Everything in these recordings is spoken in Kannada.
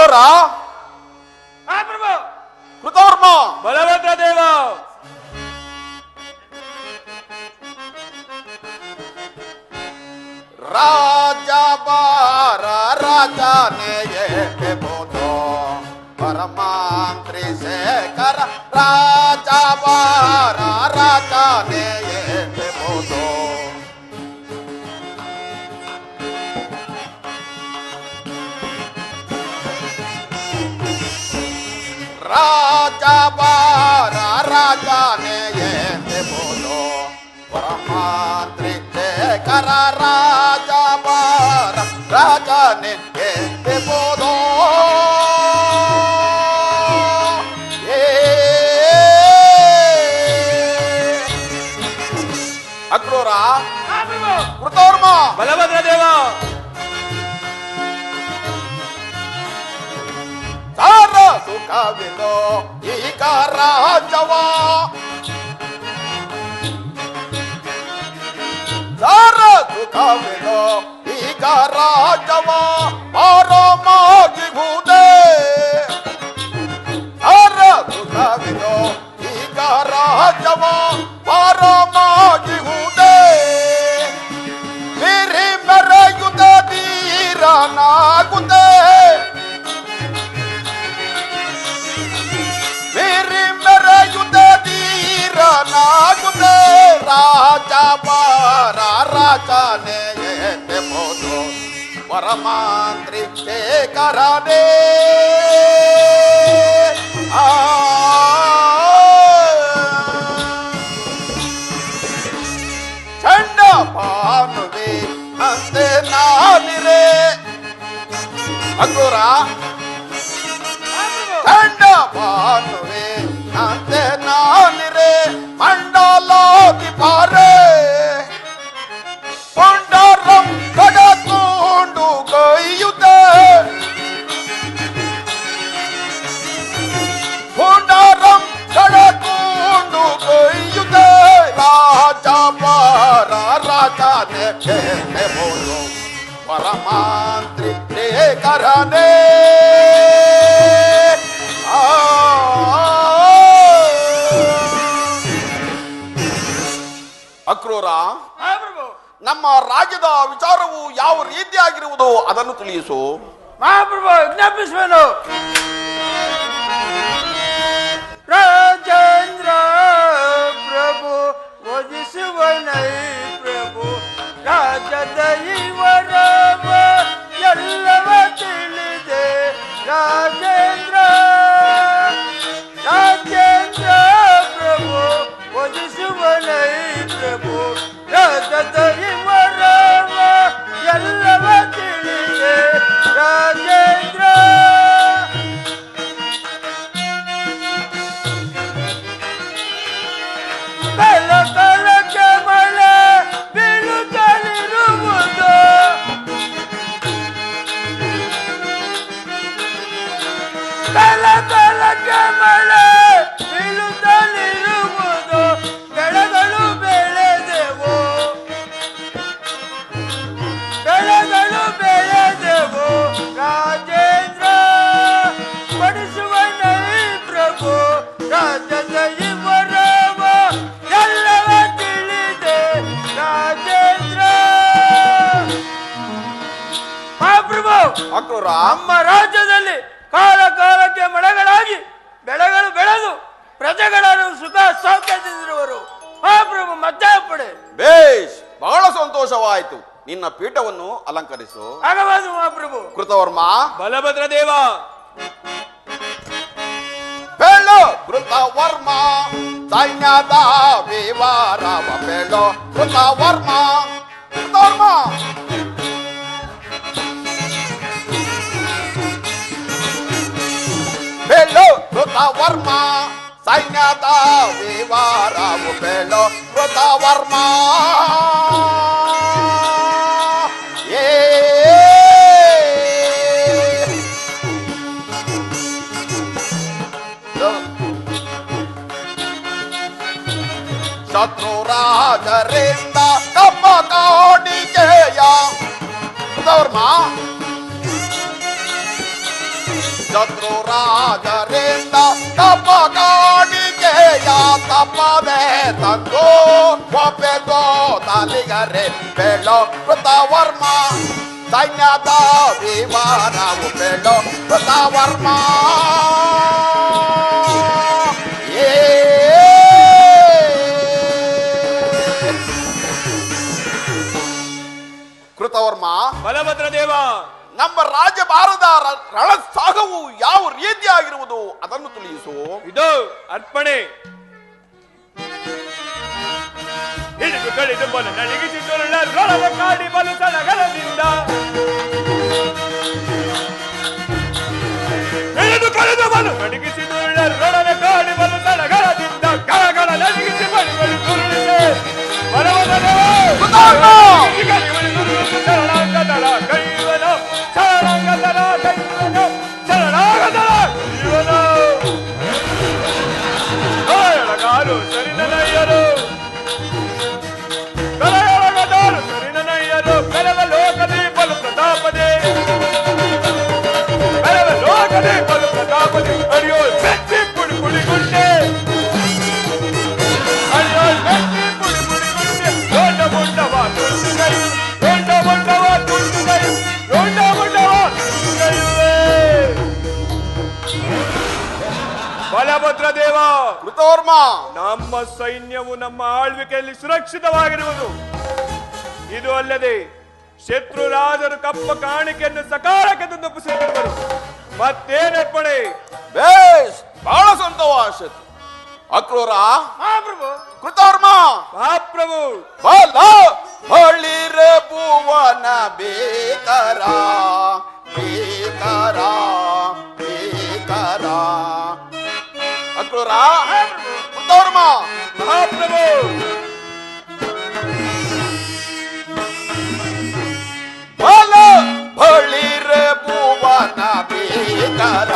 ಅಕ್ರೂರ ಪ್ರಭು ಕೃತವರ್ಮ ಬಲಭದ್ರ ದೇವ ರಾಜ ಬಾರ ರಾಜನೇ ಬೋದು ಪರಮಾಂತ್ರಿ ಶೇಖರ ರಾಜ ಬಾರ ರಾಜನೇ ಬೋದು ರಾಜ ಬಾರ ರಾಜನೇ ಬೋದು ಪರಮಾಂತ್ರಿ ಶೇಖರ ರಾಜ ಬಾರ ರಾಜನೇ ಬೋದು ಅಕ್ರೂರ ಕೃತವರ್ಮ ಬಲಭದ್ರ ದೇವ ಸಾರ ಸುಖವಿದೋ ಈಗ ರಾಜವ ಸಾರ ಸುಖವಿದೋ ಈಗ ರಾಜವ ಪರಮಾಗಿಹುದೇ ಸಾರ ಸುಖವಿದೋ ಈಗ ರಾಜವ ಪರಮಾಗಿಹುದೇ ಬಿರಿ ಮೆರೆಯುತ್ತ ಧೀರನಾಗುತ್ತೇ ಬಿರಿ ಮೆರೆಯುತ್ತ ಧೀರನಾಗುತ್ತೇ ರಾಜ ಬಾರ ರಾಜನೇ ಬೋದು ಪರಮಾಂತ್ರಿ ಶೇಖರನೇ ಚಂಡ ಭಾನುವೆ ಅಂತೆ ನಾನಿರೆ ಅಕ್ರೂರ ಚಂಡ ಭಾನುವೆ ಅಂತೆ ನಾನಿರೆ ಮಂಡಲಾದಿ ಪಾರೆ ಪುಂಡರಂ ಕಡಕೊಂಡು ಕೊಯ್ಯುತ್ತೆ ಪುಂಡರಂ ಕಡಕೊಂಡು ಕೊಯ್ಯುತ್ತೆ ರಾಜ ಬಾರ ರಾಜನೇ ಬೋದು ಪರಮಾಂತ್ರಿ ಶೇಖರನೇ ಅಕ್ರೂರ ಮಹಾಪ್ರಭು ನಮ್ಮ ರಾಜ್ಯದ ವಿಚಾರವು ಯಾವ ರೀತಿಯಾಗಿರುವುದು ಅದನ್ನು ತಿಳಿಸು. ಮಹಾಪ್ರಭು ವಿಜ್ಞಾಪಿಸುವೆನು. ರಾಜೇಂದ್ರ ಪ್ರಭು ವಧಿಸುವನೈ ಪ್ರಭು ರಾಜದ ಇವರವ ಎಲ್ಲವ ತಿಳಿದೆ ರಾಜೇಂದ್ರ ರಾಜೇಂದ್ರ ಪ್ರಭು ವಧಿಸುವನೈ ಪ್ರಭು ರಾಜದ ಇವರವ ಎಲ್ಲವ ತಿಳಿದೆ ರಾಜೇಂದ್ರ ಕಲ ಕಲಕ್ಕೆ ಮಳೆ ಬೀಳುತ್ತಲಿರುವುದು ಕಲ ಕಲಕ್ಕೆ ಮಳೆ ಬೀಳುತ್ತಲಿರುವುದು ಬೆಳೆಗಳು ಬೆಳೆದೆವು ಬೆಳೆಗಳು ಬೆಳೆದೆವು ರಾಜೇಂದ್ರ ಪಡಿಸುವ ನೈ ಪ್ರಭು ರಾಜದ ಇವರವ ಎಲ್ಲವ ತಿಳಿದೆ ರಾಜೇಂದ್ರ. ಮಹಾಪ್ರಭು ಅಕ್ರೂರ ನಮ್ಮ ರಾಜ್ಯದಲ್ಲಿ ಕಾಲ ಕಾಲಕ್ಕೆ ಮಳೆಗಳಾಗಿ ಬೆಳೆಗಳು ಬೆಳೆದು ಪ್ರಜೆಗಳನ್ನು ಸುಖ ಸೌಖ್ಯದಿಂದಿರುವರು. ಮಹಾಪ್ರಭು ಮಧ್ಯಾಪಡೆ ಬೇಷ್, ಬಹಳ ಸಂತೋಷವಾಯಿತು. ನಿನ್ನ ಪೀಠವನ್ನು ಅಲಂಕರಿಸು. ಆಗಬಹುದು ಮಹಾಪ್ರಭು. ಕೃತವರ್ಮ ಬಲಭದ್ರ ದೇವ ಹೇಳು ಕೃತವರ್ಮ ಸೈನ್ಯದ ವಿವರವ ಹೇಳು ಕೃತವರ್ಮ ಕೃತವರ್ಮ ಹೇಳು ಕೃತವರ್ಮ ಸೈನ್ಯದ ವಿವರವು ಹೇಳು ಕೃತವರ್ಮ ಶತ್ರು ರಾಜರಿಂದ ತಮ್ಮ ಕಾಣಿಕೆಯ ಕೃತವರ್ಮ ಶತ್ರು ರಾಜರಿಂದ ತಪ್ಪ ಕಾಣಿಕೆಯ ತಪ್ಪದೆ ತಂದು ಒಪ್ಪೆಗೋ ತಾಲಿಗರೆ ಬೆಳ್ಳೋ ಕೃತವರ್ಮ ಸೈನ್ಯದ ವಿಮಾನವು ಬೆಳ್ಳೋ ಕೃತವರ್ಮ ಕೃತವರ್ಮ ಬಲಭದ್ರ ದೇವ, ನಮ್ಮ ರಾಜಭಾರದ ರಣಸಾಗವು ಯಾವ ರೀತಿಯಾಗಿರುವುದು ಅದನ್ನು ತಿಳಿಸು. ಇದು ಅರ್ಪಣೆ. ಹಿಡಿದು ಕಳೆದು ಬಲ ನಡಿಗಿಸಿದ್ದು ರಣದ ಕಾಡಿ ಬಲು ಸಡಗರದಿಂದ ಹಿಡಿದು ಕಳೆದು ಬಲು ನಡಿಗಿಸಿದ್ದು ರಣದ ಕಾಡಿ ಬಲು ಸಡಗರದಿಂದ ಗರಗಳ ನಡಿಗಿಸಿ ಬಳಿಗಳು ತುರುಳಿಸಿ ಬಲವದ ಶರಣಾಂಗದಳ ಕೈವನ ಶರಣಾಂಗದಳ ಕೈವನ ಶರಣಾಗದಳ ಕೈವನ ಎಳಗಾಲು ಸರಿನಯ್ಯರು ಎಳಗದಾರು ಸರಿನಯ್ಯರು ಬೆಲವ ಲೋಕದಿ ಬಲು ಪ್ರತಾಪದೇ ಬೆಲವ ಲೋಕದಿ ಬಲು ಪ್ರತಾಪದೇ ಅಡಿಯೋ ಬೆಚ್ಚಿ ಪುಡಿ ಪುಡಿ ಗುಂಡೆ ಅಡಿಯೋ ಬೆಚ್ಚಿ ಪುಡಿ ಪುಡಿ ಗುಂಡೆ ದೊಡ್ಡ ಮುಂಡವ ತುಳಿಸಿದೈ ದೊಡ್ಡ ಮುಂಡವ ತುಳಿಸಿದೈ ದೊಡ್ಡ ಮುಂಡವ ತುಳಿಸಿದೈವೇ. ಬಲಭದ್ರ ದೇವ, ಕೃತವರ್ಮ, ನಮ್ಮ ಸೈನ್ಯವು ನಮ್ಮ ಆಳ್ವಿಕೆಯಲ್ಲಿ ಸುರಕ್ಷಿತವಾಗಿರುವುದು. ಇದು ಅಲ್ಲದೆ ಶತ್ರು ರಾಜರು ಕಪ್ಪ ಕಾಣಿಕೆಯನ್ನು ಸಕಾಲಕ್ಕೆ ತಂದೊಪ್ಪಿಸಿರುವರು. ಮತ್ತೇನರ್ಪಣೆ? ಬೇಸ್, ಬಹಳ ಸಂತೋಷ. ಅಕ್ರೂರ, ಮಹಾಪ್ರಭು. ಕೃತವರ್ಮ, ಮಹಾಪ್ರಭು. ಬಲ ಬಳಿರೆ ಭುವನ ಬೇಕರ ಬೇಕರ ಬೇಕರ. ಅಕ್ರೂರ, ಕೃತವರ್ಮ, ಮಹಾಪ್ರಭು. ಬಲ ಬಳಿರೆ ಭುವನ ಬೇಕರ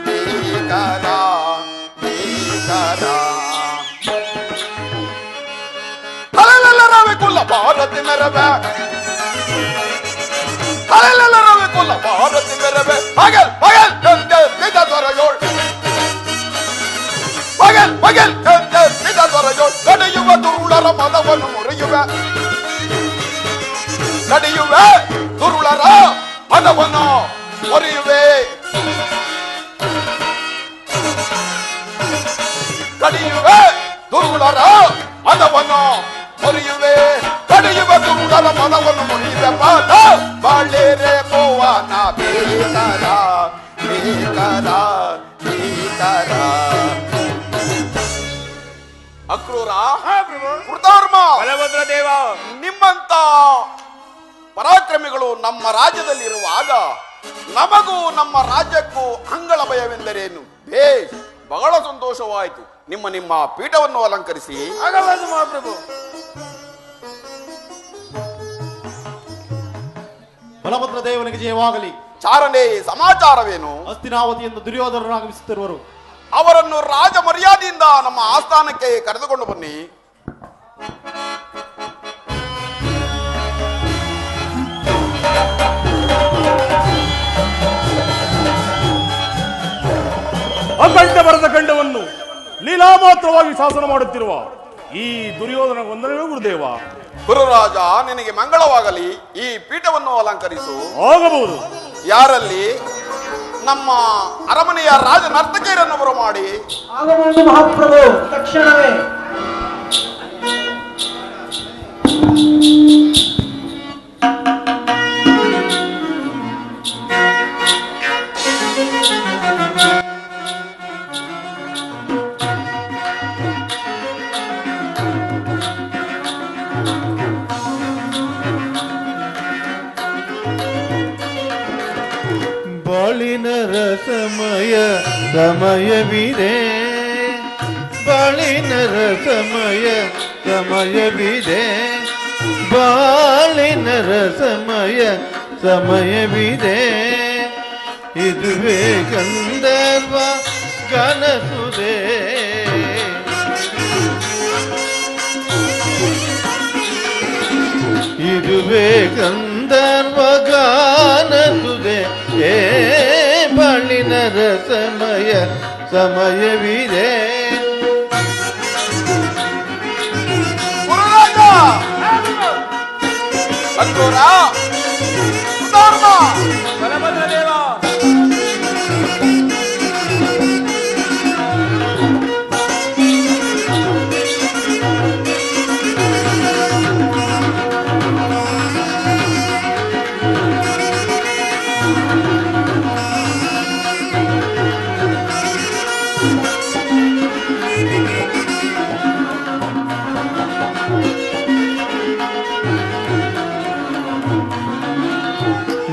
ಬೇಕರ ಬೇಕರ. ತಲೆಲೆಲ್ಲರವೆ ಕುಲ್ಲ ಭಾರತಿ ಮೆರವೆ ತಲೆಲೆಲ್ಲರವೆ ಕುಲ್ಲ ಭಾರತಿ ಮೆರವೆ ಪಗಲ್ ಪಗಲ್ ನಿಜ ದೊರೆಯೋಳ್ ಪಗಲ್ ಪಗಲ್ ನಿಜ ದೊರೆಯೋಳ್ ಕಡೆಯುವ ದುರುಳರ ಮನವನ್ನು ಮುರಿಯುವೆ ಕಡೆಯುವೆ ದುರುಳರ ಮನವನ್ನು ಮುರಿಯುವೆ ಕಡೆಯುವೆ ದುರುಳರ ಮನವನ್ನು ಮುರಿಯುವೆ ಕಡೆಯುವ ದುರುಳರ ಮನವನ್ನು ಮುರಿಯುವೆ. ಬಾಲ ಬಾಳೆರೆ ಭುವನ ಬೇಕರ ಬೇಕರ ಬೇಕರ. ಅಕ್ರೂರ, ಕೃತವರ್ಮ, ಬಲಭದ್ರ ದೇವ, ನಿಮ್ಮಂತ ಪರಾಕ್ರಮಿಗಳು ನಮ್ಮ ರಾಜ್ಯದಲ್ಲಿರುವಾಗ ನಮಗೂ ನಮ್ಮ ರಾಜ್ಯಕ್ಕೂ ಅಂಗಳ ಭಯವೆಂದರೇನು? ಬೇಷ್, ಬಹಳ ಸಂತೋಷವಾಯಿತು. ನಿಮ್ಮ ನಿಮ್ಮ ಪೀಠವನ್ನು ಅಲಂಕರಿಸಿ. ಆಗಬಹುದು ಮಹಾಪ್ರಭು. ಬಲಭದ್ರ ದೇವನಿಗೆ ಜಯವಾಗಲಿ. ಚಾರಣೆ ಸಮಾಚಾರವೇನು? ಹಸ್ತಿನಾವತಿಯಿಂದ ದುರ್ಯೋಧನರು ಆಗಮಿಸುತ್ತಿರುವರು. ಅವರನ್ನು ರಾಜ ಮರ್ಯಾದೆಯಿಂದ ನಮ್ಮ ಆಸ್ಥಾನಕ್ಕೆ ಕರೆದುಕೊಂಡು ಬನ್ನಿ. ಅಖಂಡ ಬರದ ಖಂಡವನ್ನು ಲೀಲಾಮಾತ್ರವಾಗಿ ಶಾಸನ ಮಾಡುತ್ತಿರುವ ಈ ದುರ್ಯೋಧನ ವಂದನವೇ ಗುರುದೇವ. ಗುರುರಾಜ, ನಿನಗೆ ಮಂಗಳವಾಗಲಿ. ಈ ಪೀಠವನ್ನು ಅಲಂಕರಿಸು. ಆಗಬಹುದು. ಯಾರಲ್ಲಿ? ನಮ್ಮ ಅರಮನೆಯ ರಾಜ ನರ್ತಕಿಯರನ್ನು ಬರಮಾಡಿ. ಆಗಬಹುದು ಮಹಾಪ್ರಭು, ತಕ್ಷಣವೇ. ಬಾಳಿನ ರಸಮಯ ಸಮಯವಿದೆ, ಬಾಳಿನ ರಸಮಯ ಸಮಯವಿದೆ, ಬಾಳಿನ ರಸಮಯ ಸಮಯವಿದೆ. ಇದುವೇ ಗಂಧರ್ವ ಕನಸುದೆ, ಇದುವೇ ಗಂಧರ್ವ ಗಾನಸುದೆ. ಏ ಬಾಳಿನ ಸಮಯವಿದೆ. ಗುರುರಾಜ ಅಕ್ರೂರ ಸುಧರ್ಮ ಬಲಭದ್ರ ದೇವ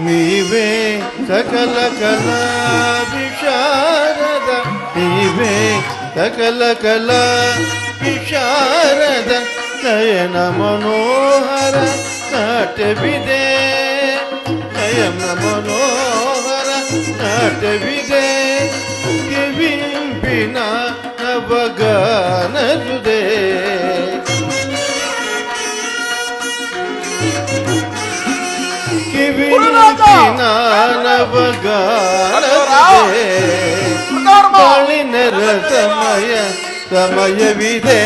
ನೀವೇ ಸಕಲ ಕಲಾ ವಿಶಾರದ, ನೀವೇ ಸಕಲ ಕಲಾ ವಿಶಾರದ, ನಯನ ಮನೋಹರ ನಾಟ್ಯವಿದೆ, ನಯನ ಮನೋಹರ ನಾಟ್ಯವಿದೆ, ಕಿವಿಂಪಿನ ನವಗಾನದುದೆ. ಬಾಳಿನ ಸಮಯವಿದೆ.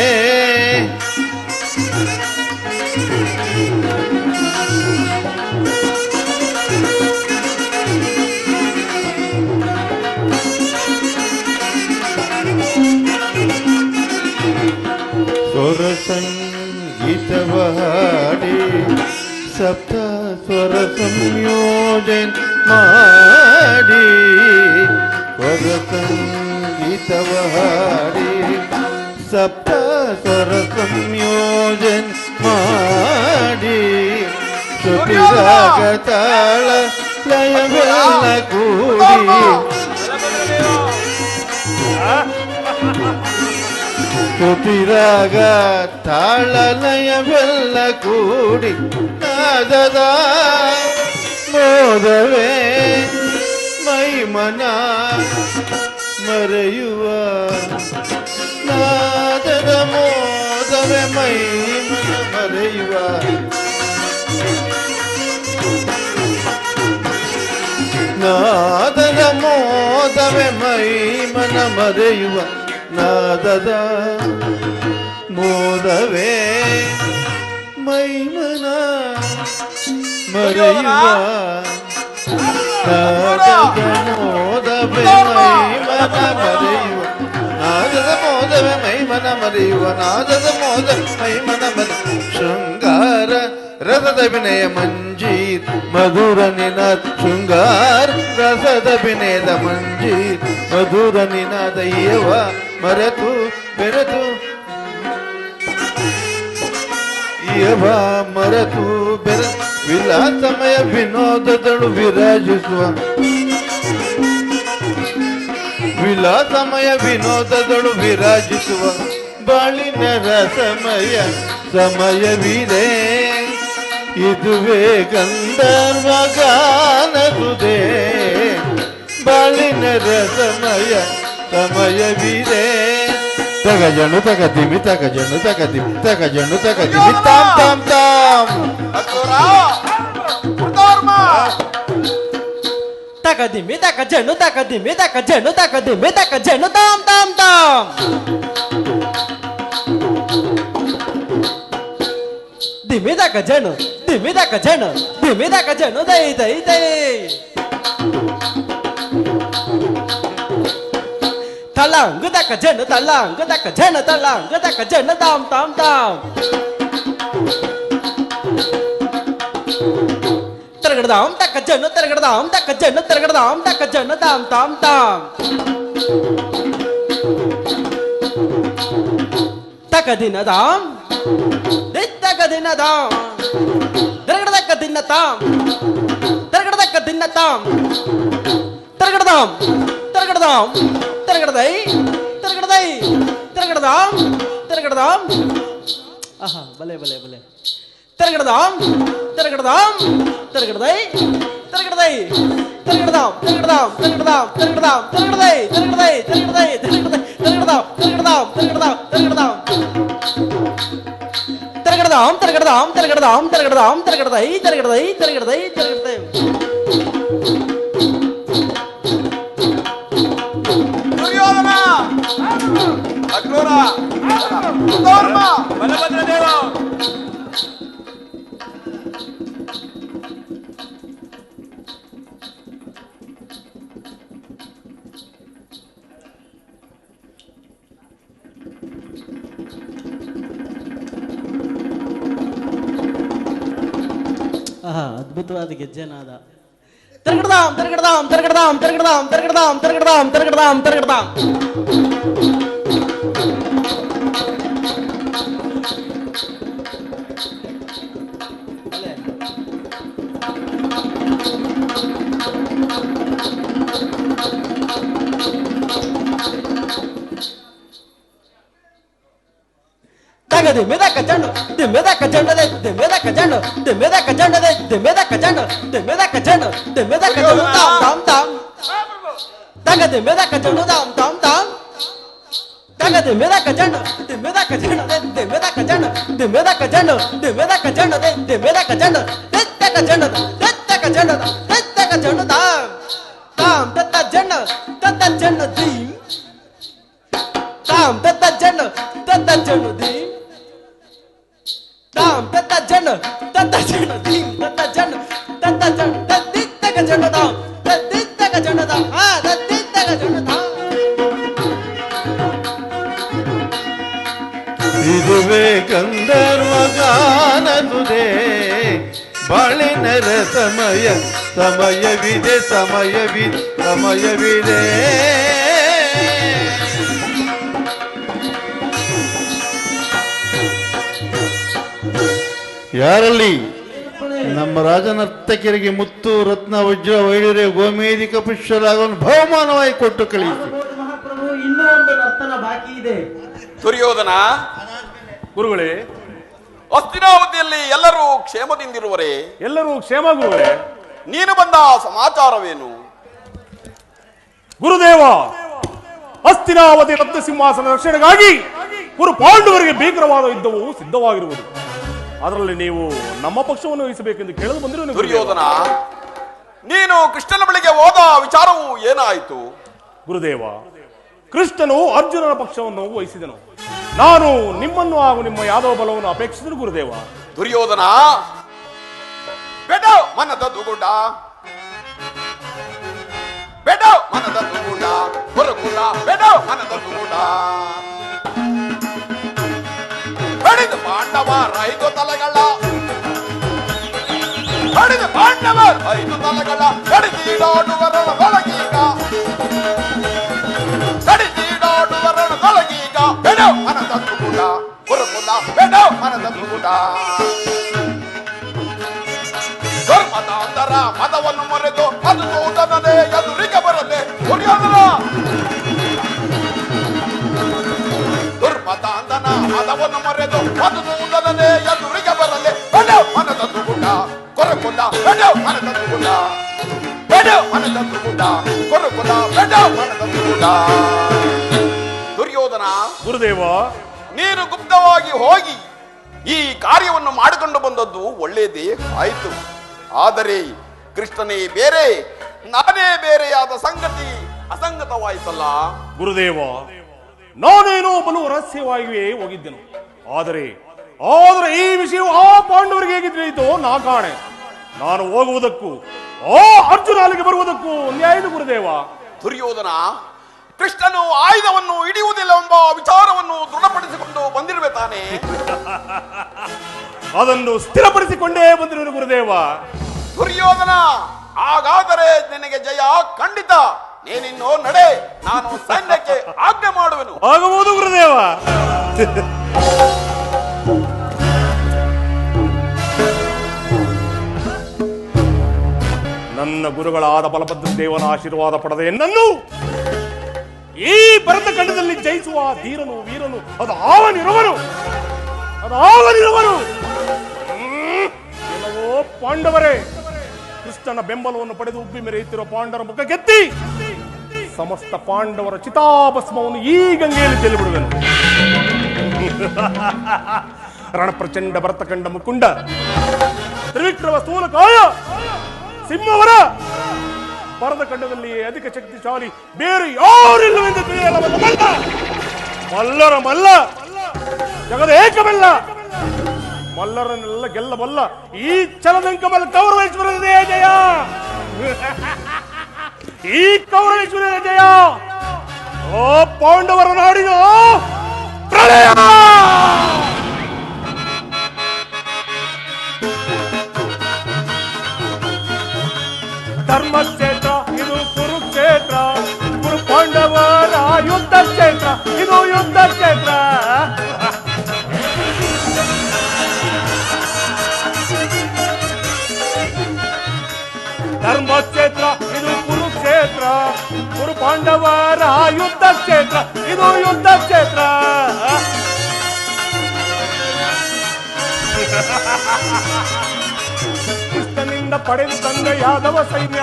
ಸ್ವರ ಸಂಗೀತವ ಹಾಡಿ ಸಪ್ತ ಸ್ವರ ಸಂಯೋಜನ್ ಮಾಡಿ, ಸ್ವರ ಸಂಗೀತವ ಹಾಡಿ ಸಪ್ತ ಸ್ವರ ಸಂಯೋಜನ್ ಮಾಡಿ, ಶ್ರುತಿರಾಗ ತಾಳ ಲಯವೆಲ್ಲ ಕೂಡಿ, ಶ್ರುತಿರಾಗ ತಾಳ ಲಯವೆಲ್ಲ ಕೂಡಿ, ನಾದದ ಮೋದವೇ ಮೈಮನ ಮರೆಯುವ, ನಾದದ ಮೋದವೇ ಮೈಮನ ಮರೆಯುವ, ನಾದದ ಮೋದವೇ ಮೈಮನ ಮರೆಯುವ, ನಾದದ ಮೋದವೇ ಮೈಮನ ಮರೆಯುವ, ನಾದದ ಮೋದವೇ ಮೈಮನ ಮರೆಯುವ, ನಾದದ ಮೋದವೇ ಮೈಮನ ಮರೆಯುವ, ನಾದದ ಮೋದ ಮೈಮನ ಮರೆಯುವ, ಶೃಂಗಾರ ರಸದ ವಿನಯ ಮಂಜೀರ್ ಮಧುರ ನಿನಾದ, ಶೃಂಗಾರ ರಸದ ವಿನಯದ ಮಂಜೀರ್ ಮಧುರ ನಿನಾದ, ಯವ ಮರೆತು ಬೆರೆತು, ಯವ ಮರೆತು ಬೆರೆತು, ವಿಲಾಸಮಯ ವಿನೋದದಳು ವಿರಾಜಿಸುವ, ವಿಲಾಸಮಯ ವಿನೋದದಳು ವಿರಾಜಿಸುವ, ಬಾಳಿನ ರಸಮಯ ಸಮಯವಿದೆ, ಇದುವೇ ಗಂಧರ್ವ ಗಾನದುದೆ, ಬಾಳಿನ ರಸಮಯ ಸಮಯವಿದೆ. ತಗಜನು ತಗದಿಮಿ ತಗಜನು ತಗದಿಮಿ ತಗಜನು ತಗದಿಮಿ ತಾಮ್ ತಾಮ್ ತಾಮ್. ಅಕ್ರೂರ ಸುಧರ್ಮ ತಕದಿಮಿ ತಕಜನು ತಕದಿಮಿ ತಕಜನು ತಕದಿಮಿ ತಕಜನು ತಾಮ್ ತಾಮ್ ತಾಮ್. ದಿಮಿ ತಕಜನು ದಿಮಿ ತಕಜನು ದಿಮಿ ತಕಜನು ದೈ ದೈ ದೈ. ತಲಾಂಗ ತಕಜನು ತಲಾಂಗ ತಕಜನು ತಲಾಂಗ ತಕಜನು ತಾಮ್ ತಾಮ್ ತಾಮ್. ತರಗಡದಾಂ ತಕಜನು ತರಗಡದಾಂ ತಕಜನು ತರಗಡದಾಂ ತಕಜನು ತಾಮ್ ತಾಮ್ ತಾಮ್. ತಕದಿನದಾಂ ದಿತ್ತಕದಿನದಾಂ ತರಗಡದಕ್ಕದಿನ್ನತಾಂ ತರಗಡದಕ್ಕದಿನ್ನತಾಂ ತರಗಡದಾಂ ತರಗಡದಾಂ ತರಗಡದೈ ತರಗಡದೈ ತರಗಡದಾಂ ತರಗಡದಾಂ. ಆಹಾ ಬಲೆ ಬಲೆ ಬಲೆ. ತರಗಡದಾಂ ತರಗಡದಾಂ ತರಗಡದೈ ತರಗಡದೈ ತರಗಡದಾಂ ತರಗಡದಾಂ ತರಗಡದಾಂ ತರಗಡದಾಂ ತರಗಡದೈ ತರಗಡದೈ ತರಗಡದೈ ತರಗಡದೈ ತರಗಡದಾಂ ತರಗಡದಾಂ ತರಗಡದಾಂ ತರಗಡದಾಂ ತರಗಡದಾಂ ತರಗಡದಾಂ ತರಗಡದಾಂ ತರಗಡದಾಂ ತರಗಡದೈ ತರಗಡದೈ ತರಗಡದೈ ತರಗಡದೈ. ದುರ್ಯೋಧನ ಆಹಾ ಅದ್ಭುತವಾದ ಗೆಜ್ಜೆನಾದ. ತರಗಡದಾಂ ತರಗಡದಾಂ ತರಗಡದಾಂ ತರಗಡದಾಂ ತರಗಡದಾಂ ತರಗಡದಾಂ ತರಗಡದಾಂ ತರಗಡದಾಂ. ತಗದಿ ಮೆದಕ ಜಂಡು ಮೆದಕ ಜಂಡದೆ ಮೆದಕ ಜಂಡು ಮೆದಕ ಜಂಡದೆ ಮೆದಕ ಜಂಡು ಮೆದಕ ಜಂಡು ಮೆದಕ ಜಂಡು ತಾಂ ತಾಂ ತಾಂ. ತಗದಿ ಮೆದಕ ಜಂಡು ತಾಂ ತಾಂ ತಾಂ. ತಗದಿ ಮೆದಕ ಜಂಡು ಮೆದಕ ಜಂಡದೆ ಮೆದಕ ಜಂಡು ಮೆದಕ ಜಂಡು ಮೆದಕ ಜಂಡದೆ ಮೆದಕ ಜಂಡು ತೆತ್ತಕ ಜಂಡು ತೆತ್ತಕ ಜಂಡು ತೆತ್ತಕ ಜಂಡು ತಾಂ ತಾಂ ತತ್ತ ಜಂಡು ತತ್ತ ಜಂಡು ದೀಂ ತಾಂ ತತ್ತ ಜಂಡು ತತ್ತ ಜಂಡು ದೀಂ ತಾಂ ತತ್ತ ಜಂಡು ತತ್ತ ಜಂಡು ದೀಂ ತತ್ತ ಜಂಡು ತತ್ತಿತ್ತಕ ಜಂಡು ತಾಂ ತತ್ತಿತ್ತಕ ಜಂಡು ತಾಂ ಹಾ ತತ್ತಿತ್ತಕ ಜಂಡು ತಾಂ. ಇದುವೇ ಗಂಧರ್ವ ಗಾನದುದೇ ಬಾಳಿನರ ಸಮಯವಿದೆ ಸಮಯವಿದೆ. ಯಾರಲ್ಲಿ ನಮ್ಮ ರಾಜನರ್ತಕಿಯರಿಗೆ ಮುತ್ತು ರತ್ನ ವಜ್ರ ವೈಢೂರ್ಯ ಗೋಮೇಧಿಕ ಪುಷ್ಯರಾಗವನ್ನು ಬಹುಮಾನವಾಗಿ ಕೊಟ್ಟು ಕಳಿಸಿ. ಮಹಾಪ್ರಭು ಇನ್ನೂ ಒಂದು ನರ್ತನ ಬಾಕಿ ಇದೆ. ದುರ್ಯೋಧನ, ಗುರುಗಳೇ, ಹಸ್ತಿನಾವತಿಯಲ್ಲಿ ಎಲ್ಲರೂ ಕ್ಷೇಮದಿಂದಿರುವರೇ? ಎಲ್ಲರೂ ಕ್ಷೇಮ ಗುರುಗಳೇ. ನೀನು ಬಂದ ಸಮಾಚಾರವೇನು? ಗುರುದೇವ, ಹಸ್ತಿನಾವತಿ ರತ್ನ ಸಿಂಹಾಸನ ರಕ್ಷಣೆಗಾಗಿ ಗುರು ಪಾಂಡವರಿಗೆ ಭೀಕರವಾದ ಯುದ್ಧವು ಸಿದ್ಧವಾಗಿರುವುದು. ಅದರಲ್ಲಿ ನೀವು ನಮ್ಮ ಪಕ್ಷವನ್ನು ವಹಿಸಬೇಕೆಂದು ಕೇಳಲು ಬಂದಿರುವುದು. ದುರ್ಯೋಧನ, ನೀನು ಕೃಷ್ಣನ ಬಳಿಗೆ ಹೋದ ವಿಚಾರವು ಏನಾಯಿತು? ಗುರುದೇವ, ಕೃಷ್ಣನು ಅರ್ಜುನನ ಪಕ್ಷವನ್ನು ವಹಿಸಿದನು. ನಾನು ನಿಮ್ಮನ್ನು ಹಾಗೂ ನಿಮ್ಮ ಯಾದವ ಬಲವನ್ನು ಅಪೇಕ್ಷಿಸಿದರು ಗುರುದೇವ. ದುರ್ಯೋಧನ, ಬೇಡ ಮನದ ದುಗುಡ, ಬೇಡ ಮನದ ದುಗುಡ, ಗುರುಕುಲ ಬೇಡ ಮನದ ದುಗುಡ. ಬಡಿದ ಪಾಂಡವರ 5 ತಲೆಗಳ, ಬಡಿದ ಪಾಂಡವರ 5 ತಲೆಗಳ ಕಡಿದೀಡಾಡುವರಣ ತೊಲಗೀಗ, ಕಡಿದೀಡಾಡುವರಣ ತೊಲಗೀಗ. ಬೇಡ ಮನದ ದುಗುಡ, ಗುರುಕುಲ ಬೇಡ ಮನದ ದುಗುಡ. ಧರ್ಮದ ಅಂತರ ಮತವನ್ನು ಮರೆತು ಅದು ಸೋದನದೇ ಎದುರಿಗೆ ಬರದೆ ದುರ್ಯೋಧನ. ದುರ್ಮತ ಅಂದನ ಮತವನ್ನು ಮರೆತು ಅದು ಸೋದನದೇ ಎದುರಿಗೆ ಬರಲೆ. ಬೇಡ ಮನದ ದುಗುಡ, ಕೊರಕುಲ ಬೇಡ ಮನದ ದುಗುಡ, ಬೇಡ ಮನದ ದುಗುಡ, ಕೊರಕುಲ ಬೇಡ ಮನದ ದುಗುಡ. ದುರ್ಯೋಧನ, ಗುರುದೇವ, ನೀನು ಗುಪ್ತವಾಗಿ ಹೋಗಿ ಈ ಕಾರ್ಯವನ್ನು ಮಾಡಿಕೊಂಡು ಬಂದದ್ದು ಒಳ್ಳೆಯದೇ ಆಯಿತು. ಆದರೆ ಕೃಷ್ಣನೇ ಬೇರೆ, ನಾನೇ ಬೇರೆಯಾದ ಸಂಗತಿ ಅಸಂಗತವಾಯಿತಲ್ಲ. ಗುರುದೇವ, ನಾನೇನೋ ಬಲು ರಹಸ್ಯವಾಗಿಯೇ ಹೋಗಿದ್ದೆನು. ಆದರೆ ಈ ವಿಷಯ ಆ ಪಾಂಡವರಿಗೆ ಹೇಗೆ ತಿಳಿಯಿತೋ ನಾ ಕಾಣೆ. ನಾನು ಹೋಗುವುದಕ್ಕೂ ಆ ಅರ್ಜುನ ಅಲ್ಲಿಗೆ ಬರುವುದಕ್ಕೂ ನ್ಯಾಯ ಗುರುದೇವ. ದುರ್ಯೋಧನ, ಕೃಷ್ಣನು ಆಯುಧವನ್ನು ಹಿಡಿಯುವುದಿಲ್ಲ ಎಂಬ ವಿಚಾರವನ್ನು ದೃಢಪಡಿಸಿಕೊಂಡು ಬಂದಿರುವೆ ತಾನೆ? ಅದನ್ನು ಸ್ಥಿರಪಡಿಸಿಕೊಂಡೇ ಬಂದಿರುವುದು ಗುರುದೇವ. ದುರ್ಯೋಧನ, ಹಾಗಾದರೆ ನಿನಗೆ ಜಯ ಖಂಡಿತ. ನೀನಿನ್ನು ನಡೆ, ನಾನು ಸೈನ್ಯಕ್ಕೆ ಆಜ್ಞೆ ಮಾಡುವೆನು. ಆಗಬಹುದು ಗುರುದೇವ. ನನ್ನ ಗುರುಗಳಾದ ಬಲಭದ್ರ ದೇವನ ಆಶೀರ್ವಾದ ಪಡೆದ ಎನ್ನನ್ನು ಈ ಭರತ ಖಂಡದಲ್ಲಿ ಜಯಿಸುವ ಧೀರನು ವೀರನು ಅದು ಆವನಿರುವನು. ಎಲ್ಲವೋ ಪಾಂಡವರೇ, ಕೃಷ್ಣನ ಬೆಂಬಲವನ್ನು ಪಡೆದು ಉಬ್ಬಿ ಮೆರೆಯುತ್ತಿರುವ ಪಾಂಡವರ ಮುಖ ಗೆತ್ತಿ ಸಮಸ್ತ ಪಾಂಡವರ ಚಿತಾಭಸ್ಮವನ್ನು ಈ ಗಂಗೆಯಲ್ಲಿ ಚೆಲ್ಲಿಬಿಡುವೆನು. ರಣಪ್ರಚಂಡ ಭರತಖಂಡ ಮುಕುಂಡ ತ್ರಿವಿಕ್ರಮ ಸ್ಥೂಲಕಾಯ ಸಿಂಹವರ ಭರತಖಂಡದಲ್ಲಿ ಅಧಿಕ ಶಕ್ತಿಶಾಲಿ ಬೇರೆ ಯಾರಿಲ್ಲವೆಂದು ತಿಳಿಯಲವಲ್ಲ ಮಲ್ಲ. ಮಲ್ಲರ ಮಲ್ಲ, ಜಗದ ಏಕಮಲ್ಲ. ಮಲ್ಲರನ್ನೆಲ್ಲ ಗೆಲ್ಲಬಲ್ಲ ಈ ಚಲದಂಕಮಲ್ಲ ಕೌರವೇಶ್ವರನೇ ಜಯ. ಈ ಕೌರವೇಶ್ವರನ ಜಯ. ಓ ಪಾಂಡವರ ನಾಡಿನ ಪ್ರಳಯ. ಧರ್ಮಕ್ಷೇತ್ರ ಇದು ಕುರುಕ್ಷೇತ್ರ, ಕುರು ಪಾಂಡವರ ಯುದ್ಧ ಕ್ಷೇತ್ರ ಇದು ಯುದ್ಧ ಕ್ಷೇತ್ರ. ಧರ್ಮಕ್ಷೇತ್ರ ಇದು ಕುರುಕ್ಷೇತ್ರ, ಕುರು ಪಾಂಡವರ ಯುದ್ಧ ಕ್ಷೇತ್ರ ಇದು ಯುದ್ಧ ಕ್ಷೇತ್ರ. ಕೃಷ್ಣನಿಂದ ಪಡೆದು ತಂದ ಯಾದವ ಸೈನ್ಯ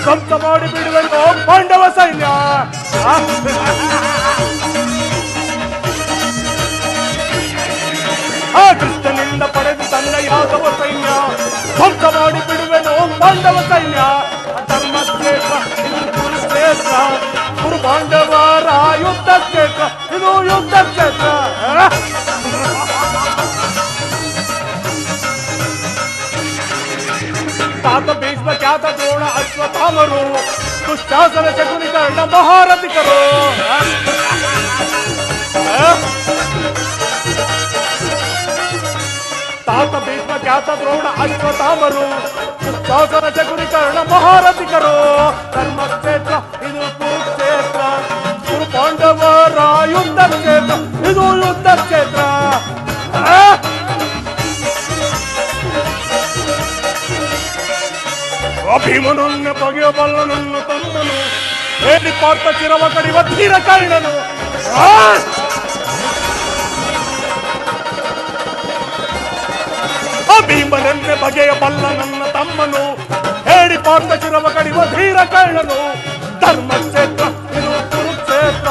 ಧ್ವಂಸ ಮಾಡಿ ಬಿಡುವೆನು ಪಾಂಡವ ಸೈನ್ಯ. ಕೃಷ್ಣನಿಂದ ಪಡೆದು ತಂದ ಯಾದವ ಸೈನ್ಯ ಧ್ವಂಸ ಮಾಡಿ ಬಿಡುವೆನು ಪಾಂಡವ ಸೈನ್ಯ. ಧರ್ಮಕ್ಷೇತ್ರ ಇದು ಕುರುಕ್ಷೇತ್ರ, ಕುರು ಪಾಂಡವರ ಯುದ್ಧ ಕ್ಷೇತ್ರ ಇದು ಯುದ್ಧ ಕ್ಷೇತ್ರ. ತಾತ ಭೀಷ್ಮ ಖ್ಯಾತ ದ್ರೋಣ ಅಶ್ವತ್ಥಾಮರು ದುಶ್ಯಾಸನ ಶಕುನಿ ಕರ್ಣ ಮಹಾರಥಿಕರು. ತಾತ ಭೀಷ್ಮ ಖ್ಯಾತ ದ್ರೋಣ ಅಶ್ವತ್ಥಾಮರು ದುಶ್ಯಾಸನ ಶಕುನಿ ಕರ್ಣ ಮಹಾರಥಿಕರು. ಧರ್ಮಕ್ಷೇತ್ರ ಇದು ಕುರುಕ್ಷೇತ್ರ, ಕುರು ಪಾಂಡವರ ಯುದ್ಧ ಕ್ಷೇತ್ರ ಇದು ಯುದ್ಧ ಕ್ಷೇತ್ರ. ಭೀಮನನ್ನ ಬಗೆಯಬಲ್ಲನನ್ನು ತಂದನು, ಹೇಳಿ ಪಾರ್ಥ ಚಿರವ ಕಡಿವ ಧೀರ ಕರ್ಣನು. ಭೀಮನನ್ನ ಬಗೆಯಬಲ್ಲ ನನ್ನ ತಮ್ಮನು, ಹೇಳಿ ಪಾರ್ಥ ಚಿರವ ಕಡಿವ ಧೀರ ಕರ್ಣನು. ಧರ್ಮಕ್ಷೇತ್ರ ಇದು ಕುರುಕ್ಷೇತ್ರ,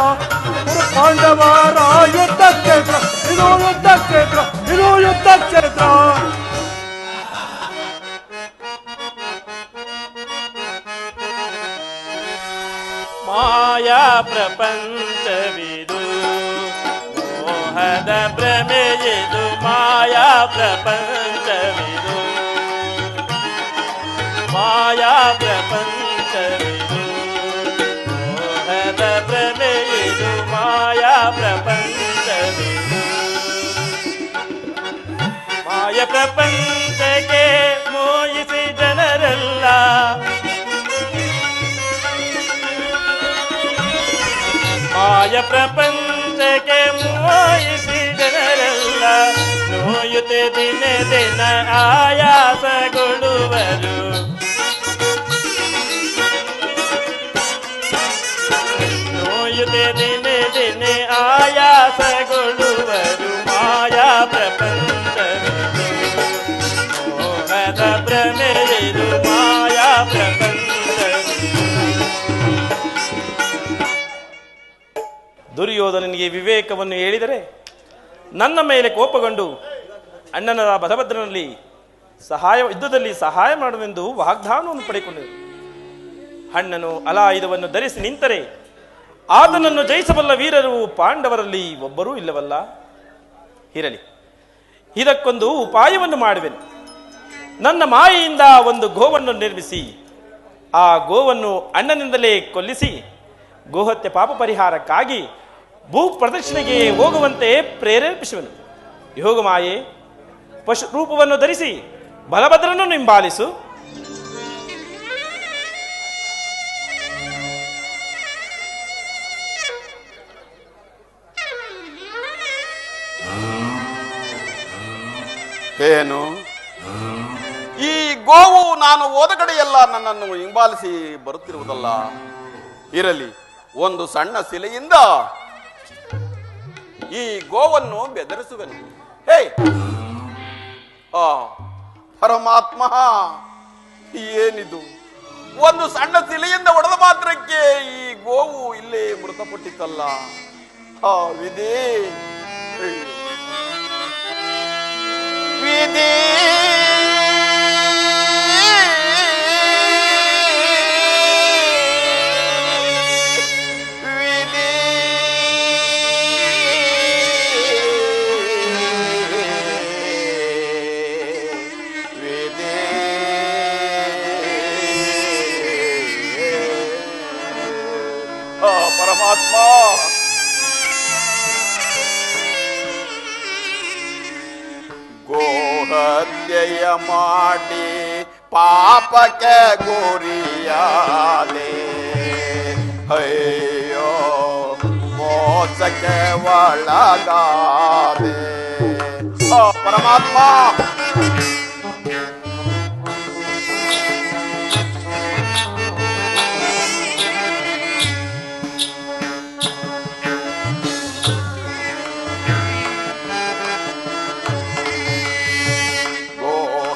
ಕುರು ಪಾಂಡವರ ಯುದ್ಧ ಕ್ಷೇತ್ರ ಇದು ಯುದ್ಧ ಕ್ಷೇತ್ರ ಇದು ಯುದ್ಧ ಕ್ಷೇತ್ರ. ಮಾಯಾ ಪ್ರಪಂಚವಿದು ಮೋಹದ ಭ್ರಮೆಯಿದು, ಮಾಯಾ ಪ್ರಪಂಚವಿದು ಮಾಯಾ ಪ್ರಪಂಚವಿದು, ಮೋಹದ ಭ್ರಮೆಯಿದು ಮಾಯಾ ಪ್ರಪಂಚವಿದು. ಮಾಯ ಪ್ರಪಂಚಕ್ಕೆ ಮೋಹಿಸಿ ಜನರೆಲ್ಲ ಮಾಯ ಪ್ರಪಂಚಕ್ಕೆ ಮೋಹಿಸಿ ಜನರೆಲ್ಲ ನೋಯುತ್ತೆ ದಿನ ದಿನ ಆಯಾಸಗೊಳ್ಳುವರು. ನೋಯುತ್ತೆ ದಿನ ದಿನ ಆಯಾಸಗೊಳ್ಳುವರು. ಮಾಯಾ ಪ್ರಪಂಚವಿದು ಮೋಹದ ಭ್ರಮೆಯಿದು ಮಾಯಾ ಪ್ರಪಂಚ. ದುರ್ಯೋಧನನಿಗೆ ವಿವೇಕವನ್ನು ಹೇಳಿದರೆ ನನ್ನ ಮೇಲೆ ಕೋಪಗೊಂಡು ಅಣ್ಣನ ಬಲಭದ್ರನಲ್ಲಿ ಯುದ್ಧದಲ್ಲಿ ಸಹಾಯ ಮಾಡುವೆಂದು ವಾಗ್ದಾನವನ್ನು ಪಡೆಕೊಂಡರು. ಅಣ್ಣನು ಅಲಾಯುಧವನ್ನು ಧರಿಸಿ ನಿಂತರೆ ಆತನನ್ನು ಜಯಿಸಬಲ್ಲ ವೀರರು ಪಾಂಡವರಲ್ಲಿ ಒಬ್ಬರೂ ಇಲ್ಲವಲ್ಲ. ಇರಲಿ, ಇದಕ್ಕೊಂದು ಉಪಾಯವನ್ನು ಮಾಡುವೆನು. ನನ್ನ ಮಾಯೆಯಿಂದ ಒಂದು ಗೋವನ್ನು ನಿರ್ಮಿಸಿ ಆ ಗೋವನ್ನು ಅಣ್ಣನಿಂದಲೇ ಕೊಲ್ಲಿಸಿ ಗೋಹತ್ಯೆ ಪಾಪ ಪರಿಹಾರಕ್ಕಾಗಿ ಭೂ ಪ್ರದಕ್ಷಿಣೆಗೆ ಹೋಗುವಂತೆ ಪ್ರೇರೇಪಿಸುವನು. ಯೋಗ ಮಾಯೆ ಪಶು ರೂಪವನ್ನು ಧರಿಸಿ ಬಲಭದ್ರನನ್ನು ಹಿಂಬಾಲಿಸು. ಏನು ಈ ಗೋವು ನಾನು ಹೋದ ಕಡೆಯೆಲ್ಲ ನನ್ನನ್ನು ಹಿಂಬಾಲಿಸಿ ಬರುತ್ತಿರುವುದಲ್ಲ. ಇರಲಿ, ಒಂದು ಸಣ್ಣ ಶಿಲೆಯಿಂದ ಈ ಗೋವನ್ನು ಬೆದರಿಸುವೆನು. ಹೇ ಪರಮಾತ್ಮ, ಏನಿದು? ಒಂದು ಸಣ್ಣ ಶಿಲೆಯಿಂದ ಹೊಡೆದ ಮಾತ್ರಕ್ಕೆ ಈ ಗೋವು ಇಲ್ಲೇ ಮೃತಪಟ್ಟಿತ್ತಲ್ಲ. ವಿಧಿ ವಿಧಿ ಪರಮಾತ್ಮ, ಗೋಹತ್ಯೆಯ ಮಾಡಿ ಪಾಪಕ್ಕೆ ಗುರಿಯಾದೆ ಅಯ್ಯೋ ಮೋಸಕ್ಕೆ ಒಳಗಾದೆ ಓ ಪರಮಾತ್ಮ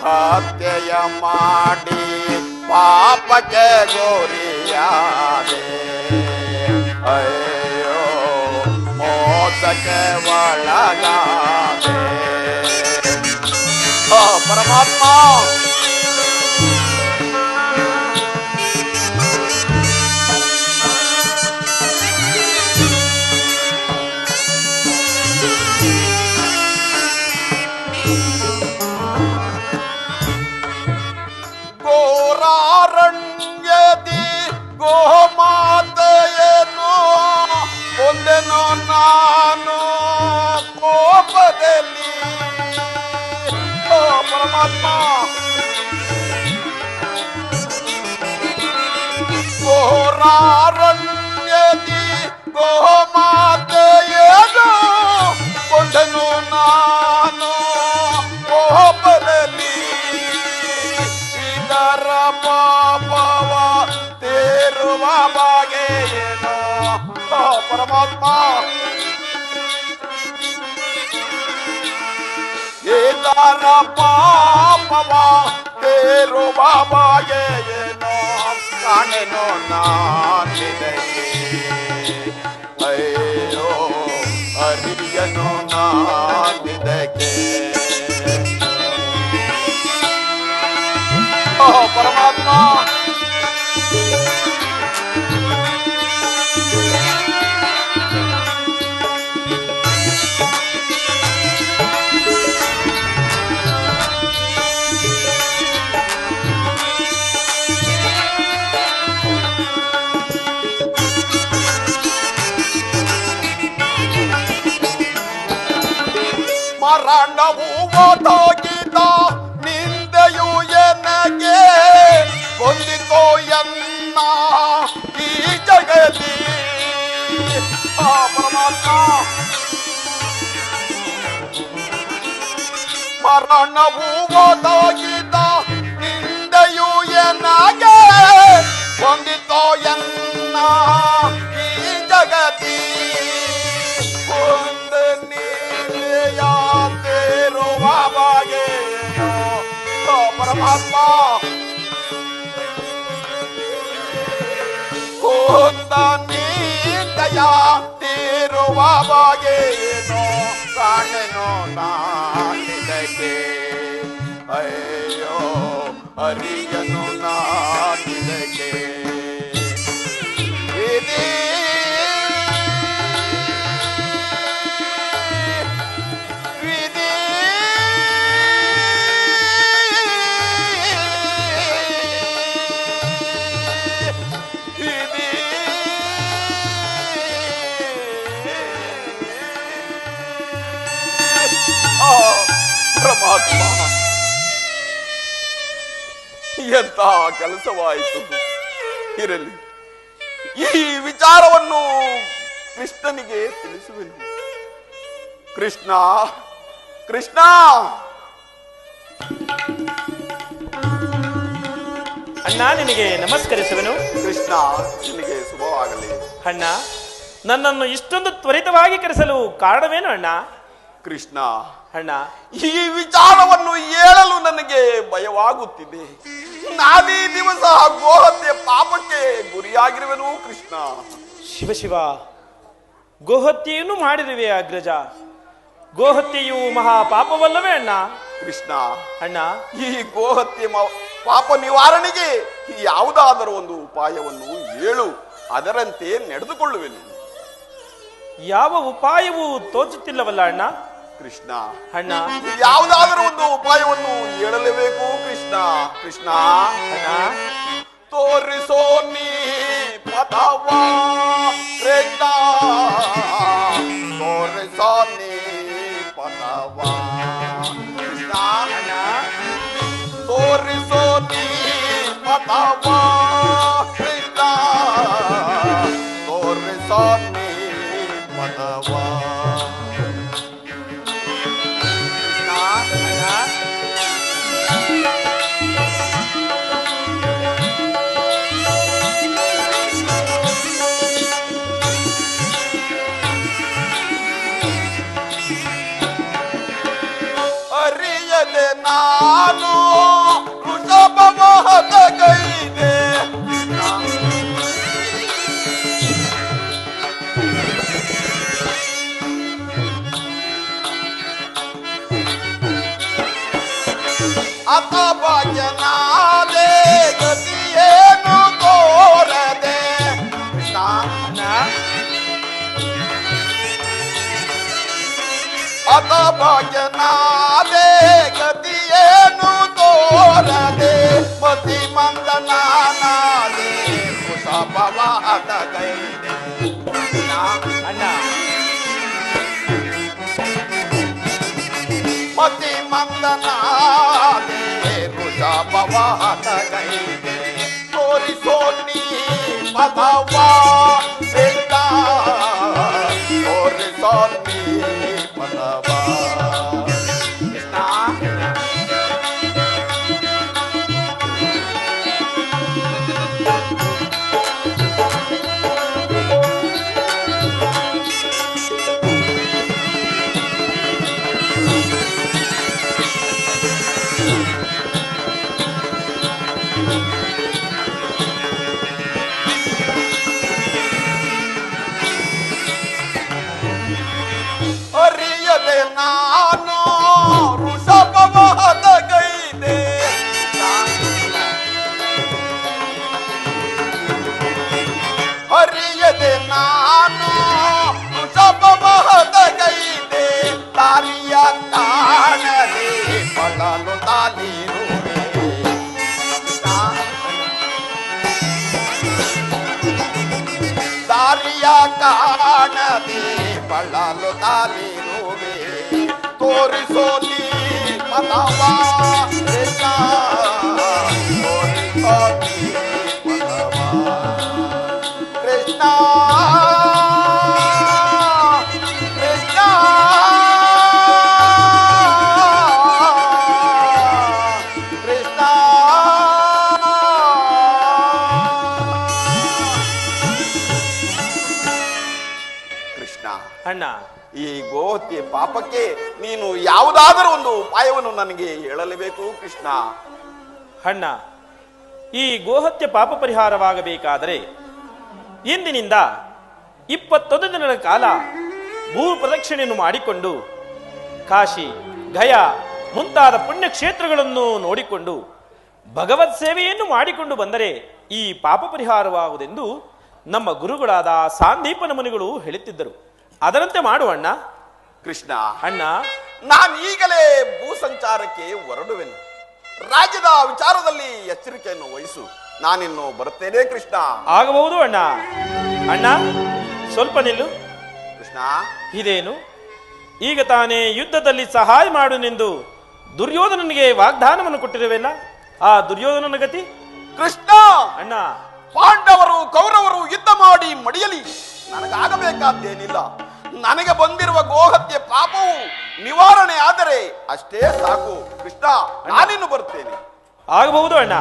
ಹತ್ಯೆಯ ಮಾಡಿ ಪಾಪಕ್ಕೆ ಗೋರಿಯಾದೆ ಅಯ್ಯೋ ಮೋಸಕ್ಕೆ ಒಳಗಾದೆ ಓ ಪರಮಾತ್ಮ ಗೋರಾರಣ್ಯದಿ ಗೋಮಾತೆಯನ್ನು ಕೊಂದೆನು ನಾನು ಕೋಪದಲ್ಲಿ ಓ ಪರಮಾತ್ಮ ಗೋರಾರಣ್ಯದಿ ಗೋಮಾತೆಯನ್ನು ಕೊಂದೆನು ನಾನು ಕೋಪದಲ್ಲಿ ಇದರ ಪಾಪವ ತೇರುವ ಬಗೆಯೇನೋ ಓ ಪರಮಾತ್ಮ ಇದರ ಪಾಪವ ತೇರುವ ಬಗೆಯೇನೋ ಕಾಣೆನೋ ನಾನಿದಕ್ಕೆ ಅಯ್ಯೋ ಅರಿಯನು ನಾನಿದಕ್ಕೆ ಓ ಪರಮಾತ್ಮ ಮರಣವು ಓದೋಗಿದ ನಿಂದೆಯು ಎನಗೆ ಬಂದಿತೋ ಎನ್ನ ಈ ಜಗದಿ ಆ ಪರಮಾತ್ಮ ಮರಣವು ಓದೋಗಿದ ನಿಂದೆಯು ಎನಗೆ ಬಂದಿತೋ ಎನ್ನ ಈ ಜಗದಿ ಒಂದು ನೀತೆಯಾತಿರುವ ಬಗೆಯೇನೋ ಓ ಪರಮಾತ್ಮ ಕೊಂದ ನೀತೆಯಾತಿರುವ ಬಗೆಯೇನೋ ಕಾಣೆನೋ ನಾನಿದಕ್ಕೆ ಅಯ್ಯೋ ಅರಿಯನು ನಾನಿದಕ್ಕೆ ವಿಧಿ ವಿಧಿ ವಿಧಿ ಆ ಪರಮಾತ್ಮ ಎಂತ ಕೆಲಸವಾಯಿತು ಇರಲಿ ಈ ವಿಚಾರವನ್ನು ಕೃಷ್ಣನಿಗೆ ತಿಳಿಸುವೆನು ಕೃಷ್ಣ ಕೃಷ್ಣ ಅಣ್ಣ ನಿನಗೆ ನಮಸ್ಕರಿಸುವೆನು ಕೃಷ್ಣ ನಿನಗೆ ಶುಭವಾಗಲಿ ಅಣ್ಣ ನನ್ನನ್ನು ಇಷ್ಟೊಂದು ತ್ವರಿತವಾಗಿ ಕರೆಸಲು ಕಾರಣವೇನು ಅಣ್ಣ ಕೃಷ್ಣ ಅಣ್ಣ ಈ ವಿಚಾರವನ್ನು ಹೇಳಲು ನನಗೆ ಭಯವಾಗುತ್ತಿದೆ ನಾನೀ ದಿವಸ ಗೋಹತ್ಯೆ ಪಾಪಕ್ಕೆ ಗುರಿಯಾಗಿರುವೆನು ಕೃಷ್ಣ ಶಿವ ಶಿವ ಗೋಹತ್ಯೆಯನ್ನು ಮಾಡಿರುವೆ ಅಗ್ರಜ ಗೋಹತ್ಯೆಯು ಮಹಾ ಪಾಪವಲ್ಲವೇ ಅಣ್ಣ ಕೃಷ್ಣ ಅಣ್ಣ ಈ ಗೋಹತ್ಯೆ ಪಾಪ ನಿವಾರಣೆಗೆ ಯಾವುದಾದರೂ ಒಂದು ಉಪಾಯವನ್ನು ಹೇಳು ಅದರಂತೆ ನಡೆದುಕೊಳ್ಳುವೆನು ಯಾವ ಉಪಾಯವೂ ತೋಚುತ್ತಿಲ್ಲವಲ್ಲ ಅಣ್ಣ ಕೃಷ್ಣ ಅಣ್ಣ ಯಾವುದಾದರೂ ಒಂದು ಉಪಾಯವನ್ನು ಹೇಳಲೇಬೇಕು ಕೃಷ್ಣ ಕೃಷ್ಣ ಅಣ್ಣ ತೋರಿಸೋ ನೀ ಪದವ ಕೃಷ್ಣ ತೋರಿಸೋ ನೀ ಪದವ ಕೃಷ್ಣ ಅಣ್ಣ ತೋರಿಸೋ ನೀ ಪದವಾ ಕೃಷ್ಣ ತೋರಿಸೋ ನೀ ಪದವಾ ಅರಿಯದೆ ನಾನು ವೃಷಭವಾದ ಗೈದೆ ಅಥವಾ ಜನಾದೆ ಗತಿಯೇನು ತೋರದೆ ಕೃಷ್ಣ ಅಥವಾ ಜನಾದೆ ಗತಿಯೇನು ತೋರದೆ ಮತಿ ಮಂದನಾದೆ ಕುಶಪವಾದ ಗೈದೆ ಅಣ್ಣ ಮತಿ ಮಂದನಾದೆ ಕುಶಪವಾದ ಗೈದೆ ತೋರಿಸೋ ನೀ ಪದವಾ ಕೃಷ್ಣ ತೋರಿಸೋ ನೀ ಪದವಾ ಕೃಷ್ಣ ಅರಿಯದೆ ನಾನು ವೃಷಭವಾದ ಗೈದೆ ಅರಿಯದೆ ನಾನು ವೃಷಭವಾದ ಗೈದೆ ತಾಲಿಯ ಕಾಣದೆ ಪಡಲು ತಾಲಿರುವೆ ದಾರಿಯ ಕಾಣದೆ ಪಳ್ಳಲು ತಾಲಿರುವೆ ತೋರಿಸೋಲಿ ಪದವಾ ಕೃಷ್ಣ ತೋರಿಸೋಲಿ ಪದವಾ ಕೃಷ್ಣ ಕೃಷ್ಣ ಕೃಷ್ಣ ಕೃಷ್ಣ ಅಣ್ಣ ಈ ಗೋಹತ್ಯೆ ಪಾಪಕ್ಕೆ ನೀನು ಯಾವುದಾದರೂ ಒಂದು ಉಪಾಯವನ್ನು ನನಗೆ ಹೇಳಲೇಬೇಕು ಕೃಷ್ಣ. ಅಣ್ಣ, ಈ ಗೋಹತ್ಯೆ ಪಾಪ ಪರಿಹಾರವಾಗಬೇಕಾದರೆ ಇಂದಿನಿಂದ 21 ದಿನಗಳ ಕಾಲ ಭೂ ಪ್ರದಕ್ಷಿಣೆಯನ್ನು ಮಾಡಿಕೊಂಡು ಕಾಶಿ, ಗಯಾ ಮುಂತಾದ ಪುಣ್ಯಕ್ಷೇತ್ರಗಳನ್ನು ನೋಡಿಕೊಂಡು ಭಗವತ್ ಸೇವೆಯನ್ನು ಮಾಡಿಕೊಂಡು ಬಂದರೆ ಈ ಪಾಪ ಪರಿಹಾರವಾಗುವುದೆಂದು ನಮ್ಮ ಗುರುಗಳಾದ ಸಾಂದೀಪನ ಮುನಿಗಳು ಹೇಳುತ್ತಿದ್ದರು. ಅದರಂತೆ ಮಾಡುವಣ್ಣ. ಕೃಷ್ಣ, ಅಣ್ಣ, ನಾನು ಈಗಲೇ ಭೂ ಸಂಚಾರಕ್ಕೆ ಹೊರಡುವೆನು. ರಾಜ್ಯದ ವಿಚಾರದಲ್ಲಿ ಎಚ್ಚರಿಕೆಯನ್ನು ವಹಿಸು. ನಾನಿನ್ನು ಬರುತ್ತೇನೆ ಕೃಷ್ಣ. ಆಗಬಹುದು ಅಣ್ಣ. ಅಣ್ಣ, ಸ್ವಲ್ಪ ನಿಲ್ಲು. ಕೃಷ್ಣ, ಇದೇನು ಈಗ ತಾನೇ ಯುದ್ಧದಲ್ಲಿ ಸಹಾಯ ಮಾಡುನೆಂದು ದುರ್ಯೋಧನನಿಗೆ ವಾಗ್ದಾನವನ್ನು ಕೊಟ್ಟಿರುವೆಲ್ಲ, ಆ ದುರ್ಯೋಧನನ ಗತಿ? ಕೃಷ್ಣ, ಅಣ್ಣ, ಪಾಂಡವರು ಕೌರವರು ಯುದ್ಧ ಮಾಡಿ ಮಡಿಯಲಿ, ನನಗಾಗಬೇಕಾದ್ದೇನಿಲ್ಲ. ನನಗೆ ಬಂದಿರುವ ಗೋಹತ್ಯೆ ಪಾಪವು ನಿವಾರಣೆ ಆದರೆ ಅಷ್ಟೇ ಸಾಕು ಕೃಷ್ಣ. ನಾನಿನ್ನು ಬರುತ್ತೇನೆ. ಆಗಬಹುದು ಅಣ್ಣ.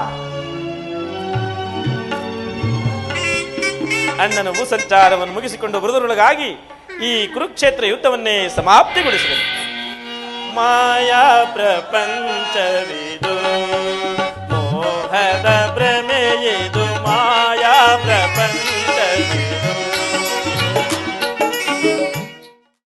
ಅಣ್ಣನ ಭೂಸಂಚಾರವನ್ನು ಮುಗಿಸಿಕೊಂಡು ಬರುವುದರೊಳಗಾಗಿ ಈ ಕುರುಕ್ಷೇತ್ರ ಯುದ್ಧವನ್ನೇ ಸಮಾಪ್ತಿಗೊಳಿಸಿದನು. ಮಾಯಾ ಪ್ರಪಂಚವಿದು